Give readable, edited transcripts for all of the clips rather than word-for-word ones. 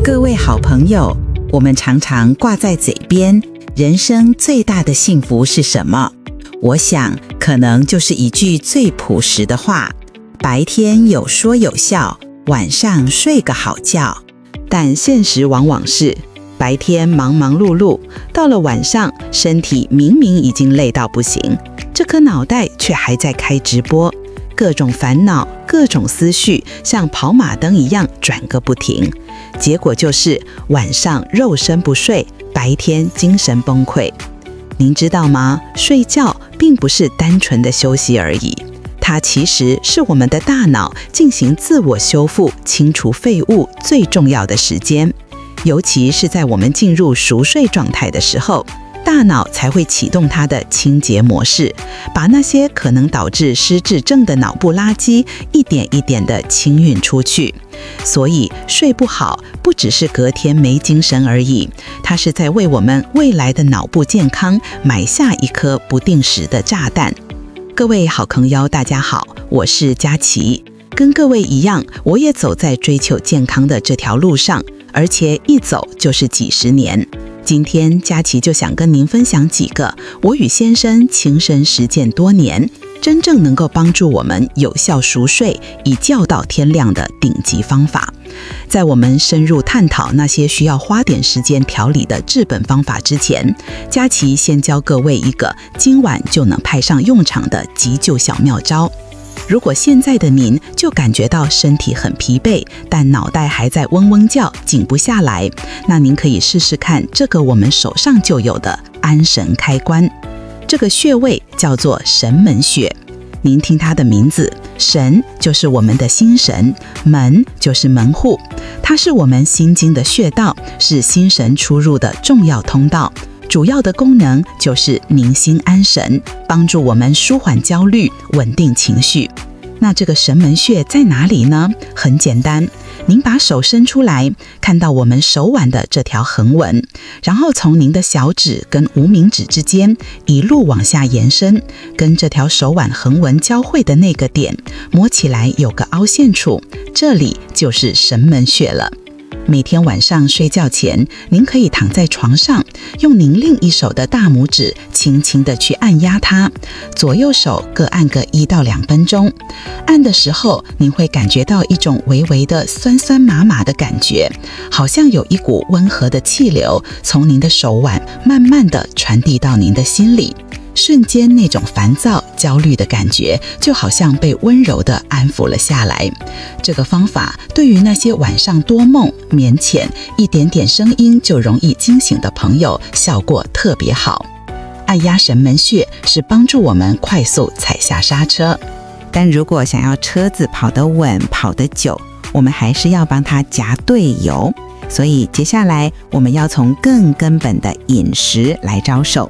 各位好朋友，我们常常挂在嘴边，人生最大的幸福是什么？我想，可能就是一句最朴实的话：白天有说有笑，晚上睡个好觉。但现实往往是，白天忙忙碌碌，到了晚上，身体明明已经累到不行，这颗脑袋却还在开直播，各种烦恼，各种思绪，像跑马灯一样转个不停。结果就是晚上肉身不睡，白天精神崩溃。您知道吗？睡觉并不是单纯的休息而已，它其实是我们的大脑进行自我修复、清除废物最重要的时间。尤其是在我们进入熟睡状态的时候，大脑才会启动它的清洁模式，把那些可能导致失智症的脑部垃圾一点一点地清运出去。所以睡不好不只是隔天没精神而已，它是在为我们未来的脑部健康埋下一颗不定时的炸弹。各位好朋友大家好，我是佳琪，跟各位一样，我也走在追求健康的这条路上，而且一走就是几十年。今天佳琪就想跟您分享几个我与先生亲身实践多年，真正能够帮助我们有效熟睡，一觉到天亮的顶级方法。在我们深入探讨那些需要花点时间调理的治本方法之前，佳琪先教各位一个今晚就能派上用场的急救小妙招。如果现在的您就感觉到身体很疲惫，但脑袋还在嗡嗡叫，静不下来，那您可以试试看这个我们手上就有的安神开关。这个穴位叫做神门穴。您听它的名字，神就是我们的心神，门就是门户，它是我们心经的穴道，是心神出入的重要通道。主要的功能就是宁心安神，帮助我们舒缓焦虑，稳定情绪。那这个神门穴在哪里呢？很简单，您把手伸出来，看到我们手腕的这条横纹，然后从您的小指跟无名指之间一路往下延伸，跟这条手腕横纹交汇的那个点，摸起来有个凹陷处，这里就是神门穴了。每天晚上睡觉前，您可以躺在床上，用您另一手的大拇指轻轻地去按压它，左右手各按个1到2分钟。按的时候，您会感觉到一种微微的酸酸麻麻的感觉，好像有一股温和的气流从您的手腕慢慢地传递到您的心里。瞬间那种烦躁、焦虑的感觉，就好像被温柔地安抚了下来。这个方法对于那些晚上多梦、眠浅、一点点声音就容易惊醒的朋友，效果特别好。按压神门穴是帮助我们快速踩下刹车，但如果想要车子跑得稳、跑得久，我们还是要帮它加对油。所以接下来我们要从更根本的饮食来着手。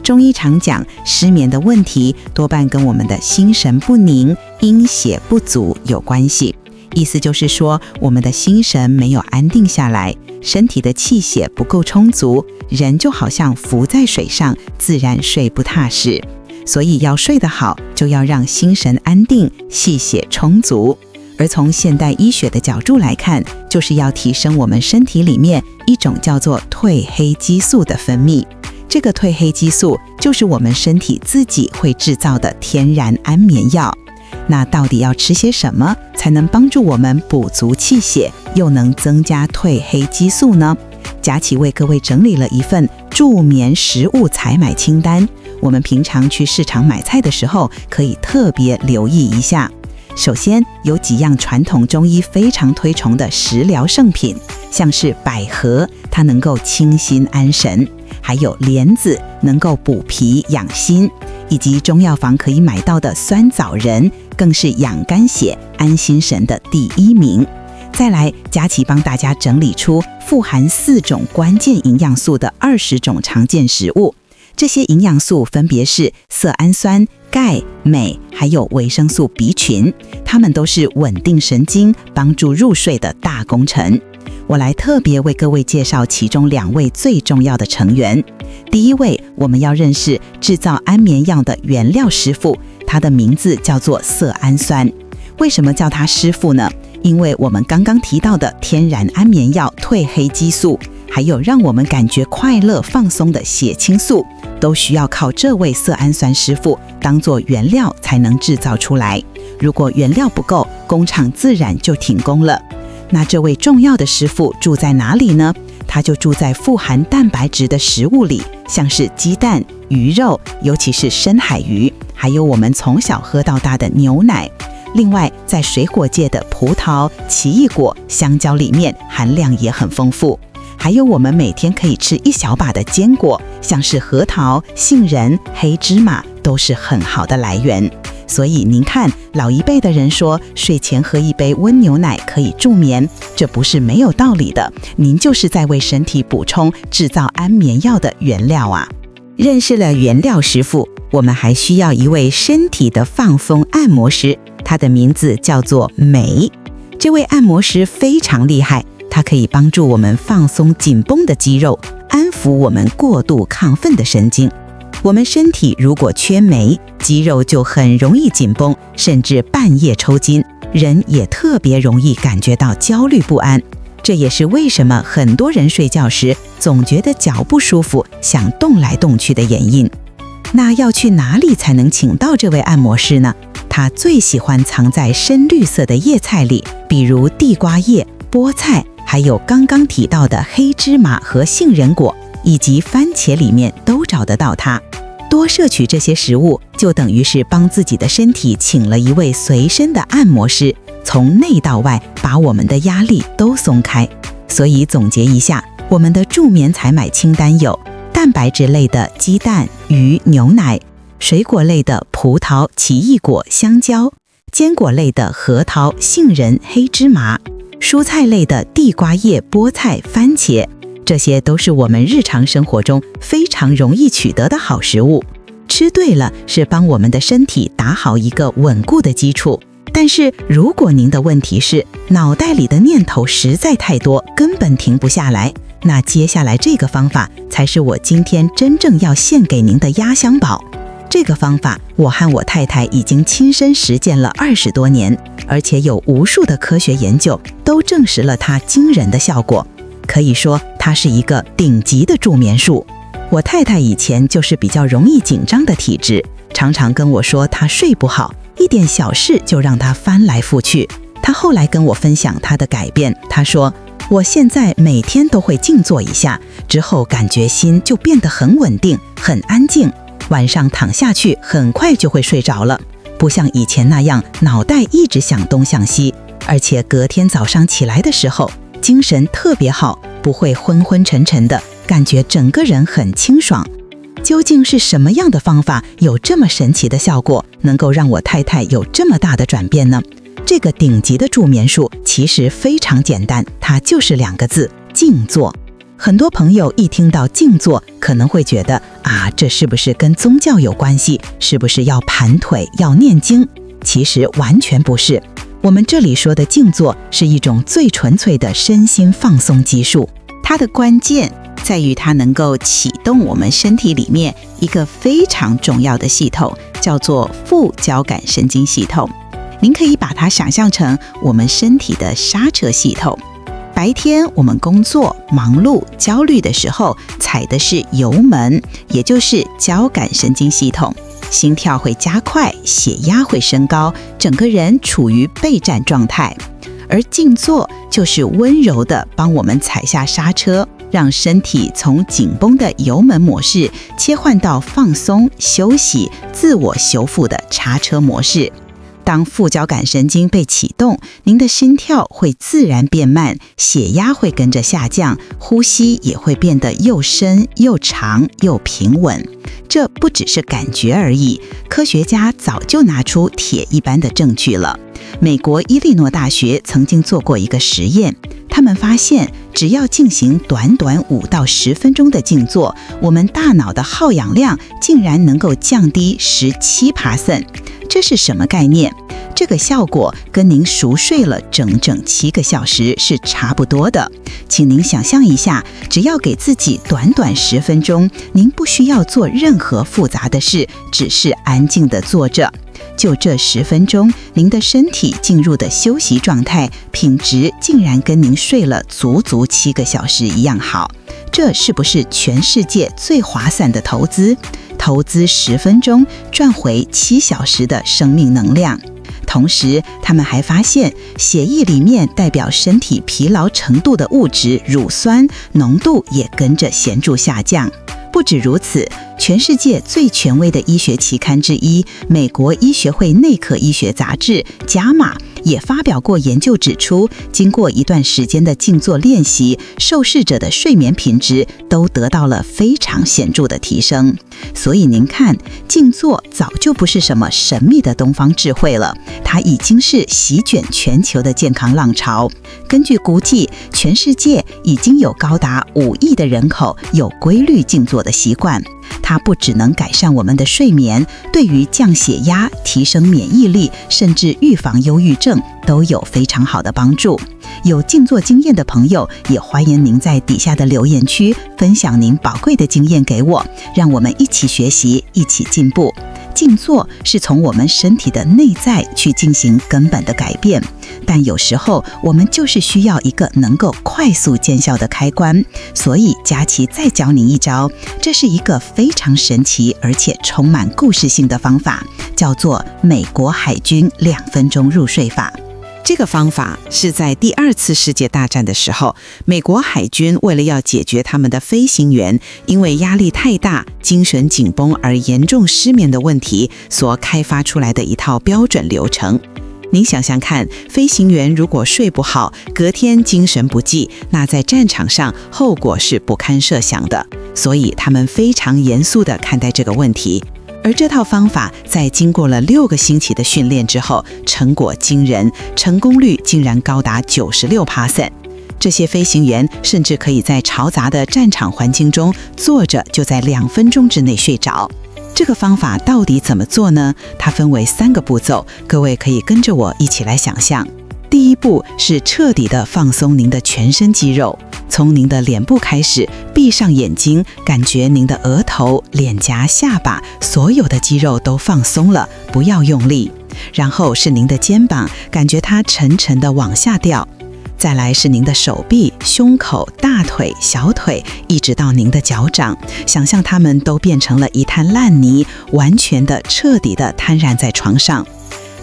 中医常讲，失眠的问题多半跟我们的心神不宁、阴血不足有关系。意思就是说，我们的心神没有安定下来，身体的气血不够充足，人就好像浮在水上，自然睡不踏实。所以要睡得好，就要让心神安定，气血充足。而从现代医学的角度来看，就是要提升我们身体里面一种叫做褪黑激素的分泌。这个褪黑激素就是我们身体自己会制造的天然安眠药。那到底要吃些什么才能帮助我们补足气血，又能增加褪黑激素呢？佳琪为各位整理了一份助眠食物采买清单，我们平常去市场买菜的时候可以特别留意一下。首先有几样传统中医非常推崇的食疗圣品，像是百合，它能够清心安神，还有莲子能够补脾养心，以及中药房可以买到的酸枣仁更是养肝血安心神的第1名。再来，佳琪帮大家整理出富含4种关键营养素的20种常见食物，这些营养素分别是色氨酸、钙、镁，还有维生素 B 群，它们都是稳定神经、帮助入睡的大功臣。我来特别为各位介绍其中2位最重要的成员。第一位，我们要认识制造安眠药的原料师傅，他的名字叫做色氨酸。为什么叫他师傅呢？因为我们刚刚提到的天然安眠药褪黑激素，还有让我们感觉快乐放松的血清素，都需要靠这位色氨酸师傅当作原料才能制造出来。如果原料不够，工厂自然就停工了。那这位重要的师傅住在哪里呢？他就住在富含蛋白质的食物里，像是鸡蛋、鱼肉，尤其是深海鱼，还有我们从小喝到大的牛奶。另外，在水果界的葡萄、奇异果、香蕉里面含量也很丰富。还有我们每天可以吃一小把的坚果，像是核桃、杏仁、黑芝麻，都是很好的来源。所以您看，老一辈的人说睡前喝一杯温牛奶可以助眠，这不是没有道理的。您就是在为身体补充制造安眠药的原料啊。认识了原料师傅，我们还需要一位身体的放风按摩师，他的名字叫做美。这位按摩师非常厉害，它可以帮助我们放松紧绷的肌肉，安抚我们过度亢奋的神经。我们身体如果缺镁，肌肉就很容易紧绷，甚至半夜抽筋，人也特别容易感觉到焦虑不安。这也是为什么很多人睡觉时总觉得脚不舒服，想动来动去的原因。那要去哪里才能请到这位按摩师呢？他最喜欢藏在深绿色的叶菜里，比如地瓜叶、菠菜，还有刚刚提到的黑芝麻和杏仁果，以及番茄里面都找得到它。多摄取这些食物，就等于是帮自己的身体请了一位随身的按摩师，从内到外把我们的压力都松开。所以总结一下，我们的助眠采买清单有蛋白质类的鸡蛋、鱼、牛奶，水果类的葡萄、奇异果、香蕉，坚果类的核桃、杏仁、黑芝麻，蔬菜类的地瓜叶、菠菜、番茄。这些都是我们日常生活中非常容易取得的好食物，吃对了是帮我们的身体打好一个稳固的基础。但是如果您的问题是脑袋里的念头实在太多，根本停不下来，那接下来这个方法才是我今天真正要献给您的压箱宝。这个方法我和我太太已经亲身实践了20多年，而且有无数的科学研究都证实了它惊人的效果。可以说它是一个顶级的助眠术。我太太以前就是比较容易紧张的体质，常常跟我说她睡不好，一点小事就让她翻来覆去。她后来跟我分享她的改变，她说我现在每天都会静坐一下，之后感觉心就变得很稳定，很安静，晚上躺下去很快就会睡着了，不像以前那样脑袋一直想东想西，而且隔天早上起来的时候精神特别好，不会昏昏沉沉的，感觉整个人很清爽。究竟是什么样的方法有这么神奇的效果，能够让我太太有这么大的转变呢？这个顶级的助眠术其实非常简单，它就是2个字：静坐。很多朋友一听到静坐，可能会觉得这是不是跟宗教有关系？是不是要盘腿、要念经？其实完全不是。我们这里说的静坐是一种最纯粹的身心放松技术，它的关键在于它能够启动我们身体里面一个非常重要的系统，叫做副交感神经系统。您可以把它想象成我们身体的刹车系统。白天我们工作、忙碌、焦虑的时候，踩的是油门，也就是交感神经系统。心跳会加快，血压会升高，整个人处于备战状态。而静坐就是温柔地帮我们踩下刹车，让身体从紧绷的油门模式切换到放松、休息、自我修复的刹车模式。当副交感神经被启动，您的心跳会自然变慢，血压会跟着下降，呼吸也会变得又深又长又平稳。这不只是感觉而已，科学家早就拿出铁一般的证据了。美国伊利诺大学曾经做过一个实验，他们发现只要进行短短5到10分钟的静坐，我们大脑的耗氧量竟然能够降低17%。这是什么概念？这个效果跟您熟睡了整整7个小时是差不多的。请您想象一下，只要给自己短短10分钟，您不需要做任何复杂的事，只是安静地坐着。就这10分钟，您的身体进入的休息状态品质竟然跟您睡了足足7个小时一样好。这是不是全世界最划算的投资？投资10分钟赚回7小时的生命能量。同时，他们还发现，血液里面代表身体疲劳程度的物质乳酸浓度也跟着显著下降。不止如此，全世界最权威的医学期刊之一，美国医学会内科医学杂志《JAMA》也发表过研究指出，经过一段时间的静坐练习，受试者的睡眠品质都得到了非常显著的提升。所以您看，静坐早就不是什么神秘的东方智慧了，它已经是席卷全球的健康浪潮。根据估计，全世界已经有高达5亿的人口有规律静坐的习惯。它不只能改善我们的睡眠，对于降血压、提升免疫力，甚至预防忧郁症都有非常好的帮助。有静坐经验的朋友，也欢迎您在底下的留言区分享您宝贵的经验给我，让我们一起学习，一起进步。静坐是从我们身体的内在去进行根本的改变，但有时候我们就是需要一个能够快速见效的开关。所以佳琪再教您一招，这是一个非常神奇而且充满故事性的方法，叫做美国海军2分钟入睡法。这个方法是在第2次世界大战的时候，美国海军为了要解决他们的飞行员因为压力太大、精神紧绷而严重失眠的问题所开发出来的一套标准流程。您想想看，飞行员如果睡不好，隔天精神不济，那在战场上后果是不堪设想的。所以他们非常严肃地看待这个问题。而这套方法在经过了6个星期的训练之后，成果惊人，成功率竟然高达 96%。这些飞行员甚至可以在嘈杂的战场环境中坐着就在2分钟之内睡着。这个方法到底怎么做呢？它分为3个步骤，各位可以跟着我一起来想象。第一步是彻底的放松您的全身肌肉，从您的脸部开始，闭上眼睛，感觉您的额头、脸颊、下巴所有的肌肉都放松了，不要用力。然后是您的肩膀，感觉它沉沉的往下掉。再来是您的手臂、胸口、大腿、小腿，一直到您的脚掌，想象它们都变成了一滩烂泥，完全的、彻底的瘫软在床上。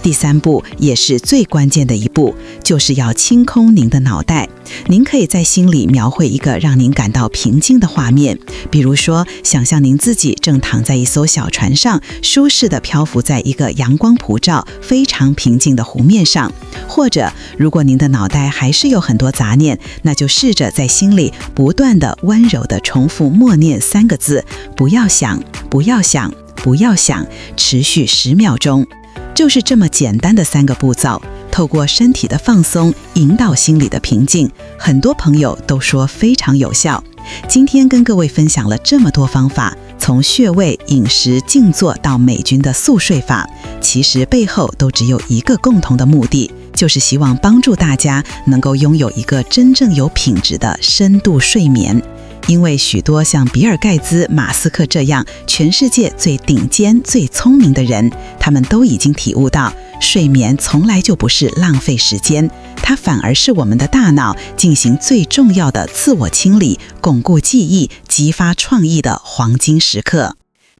第3步也是最关键的一步，就是要清空您的脑袋。您可以在心里描绘一个让您感到平静的画面，比如说想象您自己正躺在一艘小船上，舒适地漂浮在一个阳光普照、非常平静的湖面上。或者如果您的脑袋还是有很多杂念，那就试着在心里不断地温柔地重复默念3个字：不要想，不要想，不要想，持续10秒钟。就是这么简单的3个步骤，透过身体的放松引导心理的平静，很多朋友都说非常有效。今天跟各位分享了这么多方法，从穴位、饮食、静坐到美军的速睡法，其实背后都只有一个共同的目的，就是希望帮助大家能够拥有一个真正有品质的深度睡眠。因为许多像比尔盖茨、马斯克这样全世界最顶尖、最聪明的人，他们都已经体悟到，睡眠从来就不是浪费时间，它反而是我们的大脑进行最重要的自我清理、巩固记忆、激发创意的黄金时刻。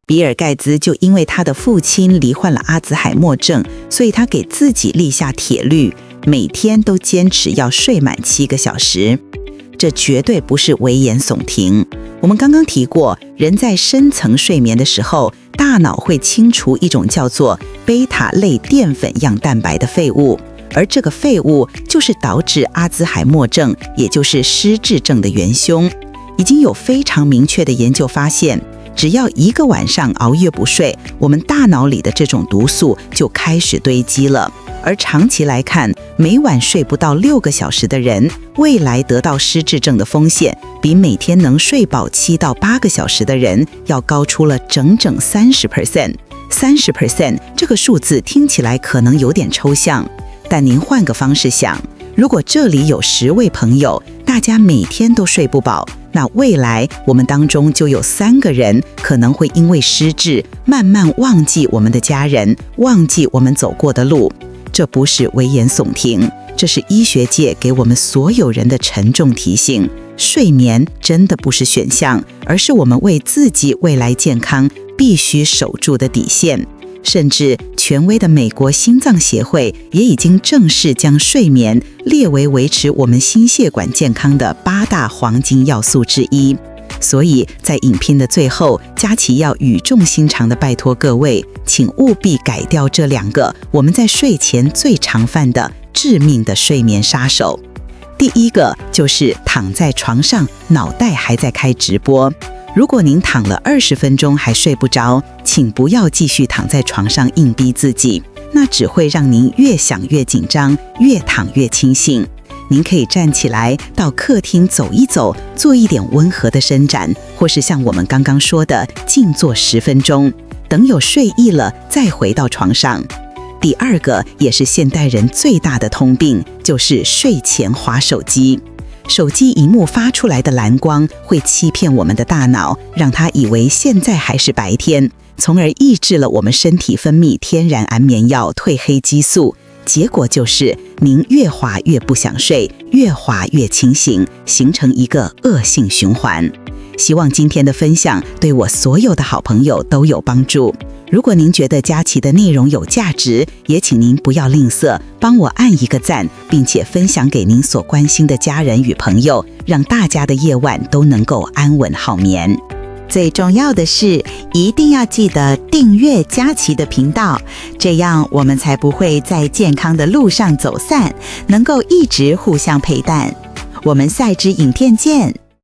比尔盖茨就因为他的父亲罹患了阿兹海默症，所以他给自己立下铁律，每天都坚持要睡满7个小时。这绝对不是危言耸听。我们刚刚提过，人在深层睡眠的时候，大脑会清除一种叫做贝塔类淀粉样蛋白的废物，而这个废物就是导致阿兹海默症，也就是失智症的元凶。已经有非常明确的研究发现，只要1个晚上熬夜不睡，我们大脑里的这种毒素就开始堆积了。而长期来看，每晚睡不到6个小时的人，未来得到失智症的风险，比每天能睡饱7到8个小时的人要高出了整整 30%。30%这个数字听起来可能有点抽象，但您换个方式想，如果这里有10位朋友，大家每天都睡不饱，那未来我们当中就有3个人可能会因为失智，慢慢忘记我们的家人，忘记我们走过的路。这不是危言耸听，这是医学界给我们所有人的沉重提醒。睡眠真的不是选项，而是我们为自己未来健康必须守住的底线。甚至权威的美国心脏协会也已经正式将睡眠列为维持我们心血管健康的8大黄金要素之一。所以在影片的最后，佳琪要语重心长地拜托各位，请务必改掉这2个我们在睡前最常犯的致命的睡眠杀手。第一个就是躺在床上，脑袋还在开直播。如果您躺了20分钟还睡不着，请不要继续躺在床上硬逼自己，那只会让您越想越紧张，越躺越清醒。您可以站起来到客厅走一走，做一点温和的伸展，或是像我们刚刚说的静坐10分钟，等有睡意了再回到床上。第2个也是现代人最大的通病，就是睡前滑手机。手机荧幕发出来的蓝光会欺骗我们的大脑，让它以为现在还是白天，从而抑制了我们身体分泌天然安眠药褪黑激素。结果就是您越滑越不想睡，越滑越清醒，形成一个恶性循环。希望今天的分享对我所有的好朋友都有帮助。如果您觉得佳琪的内容有价值，也请您不要吝啬，帮我按一个赞，并且分享给您所关心的家人与朋友，让大家的夜晚都能够安稳好眠。最重要的是，一定要记得订阅佳琪的频道，这样我们才不会在健康的路上走散，能够一直互相陪伴。我们下一支影片见。